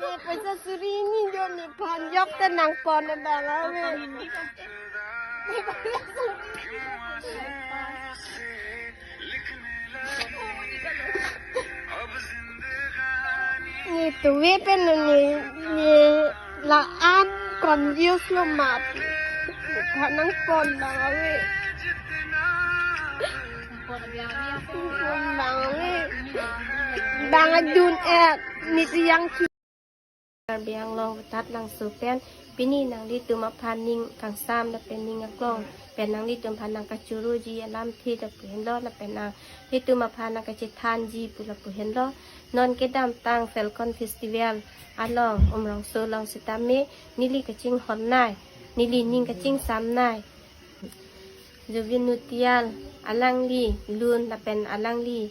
นี่ไปซะสุรีนี่โยนนี่พันยกแต่นางปอนในบางเอาเว้ยนี่ตัวเวเป็นนี่ละอันก่อนวิวสลมาพันนางปอนบางเอาเว้ยบางเอาเว้ยบางดูนแอบนี่จะยังคิดเบียงลองตัดลังสูเป็นปีนี้นางลิตุมาพันนิงกังซามและเป็นนิงกลองเป็นนางลิตุพันนางกัจจุรุจีลำที่จะเห็นรอดและเป็นนางลิตุมาพันนางกัจจิทานจีปุระปุเห็นรอดนอนเกดามตังเฟลคอนเฟสติวัลอาลองรองโซลองสิตามีนิลิกจิงฮอนนายนิลินิงกจิงสามนายจูวินุติยัลอาลังลีลุนและเป็นอาลังลี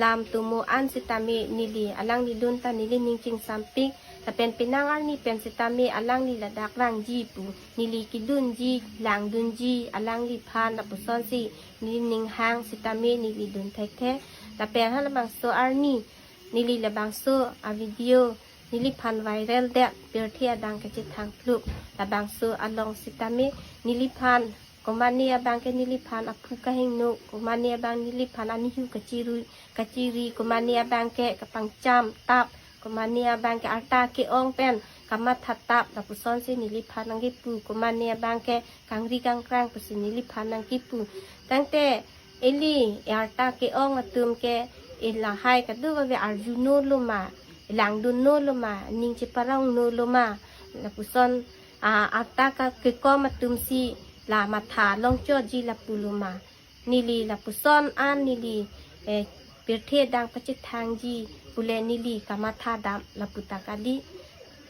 ลามตุโมอันสิตามีนิลีอลังลีลุนตานิลีนิงจิงสัมปิกแต่เป็นนางอันนี้เป็นสิตามีอลังลีละดักรังจีปูนิลีกิดุนจีหลังดุนจีอลังลีพานละปุซอนซีนิลีนิงหางสิตามีนิลีดุนเทเทแต่เป็นฮัลบังโซอาร์นีนิลีละบังโซอาวิดีโอนิลิพันไวรัลเดะเปียร์ที่ดังกระจิตทางพลุละบังโซอลองสิตามีนิลิพันKomania bang ke nilipan apu kahing no komania bang nilipan anihu kaciri komania bang ke kapang cam tap komania bang ke arta ke ong pen kamat hatap na puson si nilipan ang gipu komania bang ke kangri kangkrang pusi nilipan ang gipu tangte eli arta ke ong atum ke ilahai kadu wa arjuno luma ilang dun no luma ning ciparang no luma na puson arta ka ke kom atum siลามาถาลองโจจีลาปูลูมานิลีลาปุซอนอันนิลีเปรเทศดังประจิตทางจีปุเลนิลีกามาถาดามลาปุตากาลี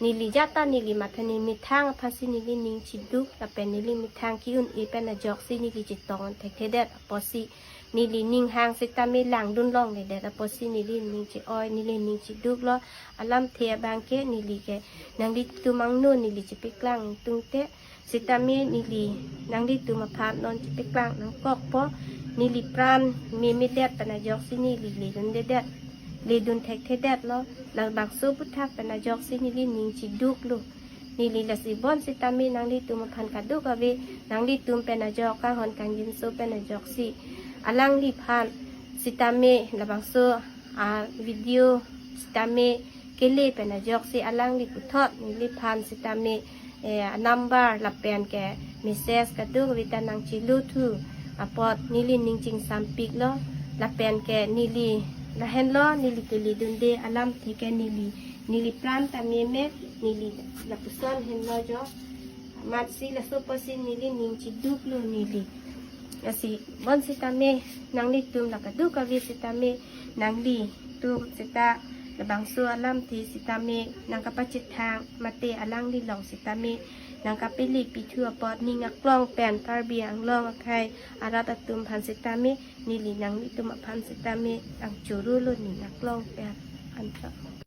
นิลีจัตตานิลีมาทนิมิทางภาษีนิลีนิงชิดุลาเป็นนิลีมิทางคิอุนอีเป็นจอกซีนิลีจิตตองเทคเดดอปอซีนิลีนิงหางสิตามีหลังดุนลองเดดอปอซีนิลีนิงจิออยนิลีนิงจิดุลออัลลัมเทียบางเกนิลีเกนังดิตุมังนูนิลีจิปิกลังตุงเตสิตามีนิลีนางดิตุมาพานนอนจิไปกลางนางกอกเพราะนิลีปราณมีมิเดตปนายกสินีลีดุนเดดลีดุนเทคเทเดดล้อหลังบักซูพุทธะปนายกสินีลีนิงจิดุกลุนิลีละสิบอนสิตามีนางดิตุมาพันกัดดุกอเวนางดิตุมปนายกกางหอนกังยินโซปนายกสิอลังลีพานสิตามีละบักซูวิดีโอสิตามีเกเลปนายกสิอลังลีพุทธะนิลีพานสิตามีnumber ละเป็นแก message กระดูกวิตานังจิลูทูปอดนิลินิงจิงสามปีกล้อละเป็นแกนิลีละเห็นล้อนิลิกลีดุนเดอลัมที่แกนิลีพลันตามีเมนิลีละปุซอนเห็นล้อจ่อมาสิละสุปสินิลินิงจิดูกลูนิลีละสิบอนสิตามีนางลีตุมละกระดูกวิสิตามีนางลีตุมสิตาละบางส่วนลำทีสิตามีนางกับปัจจิตทางมาเตอลังลีหลงสิตามีนางกับปิลิปีทั่วปอดนิงักกล้องแปนตาเบียงลองใครอาราตตุมพันสิตามีนิลีนางลิตุมพันสิตามีอังจูรุลุนิงักกล้องแปนอันตะ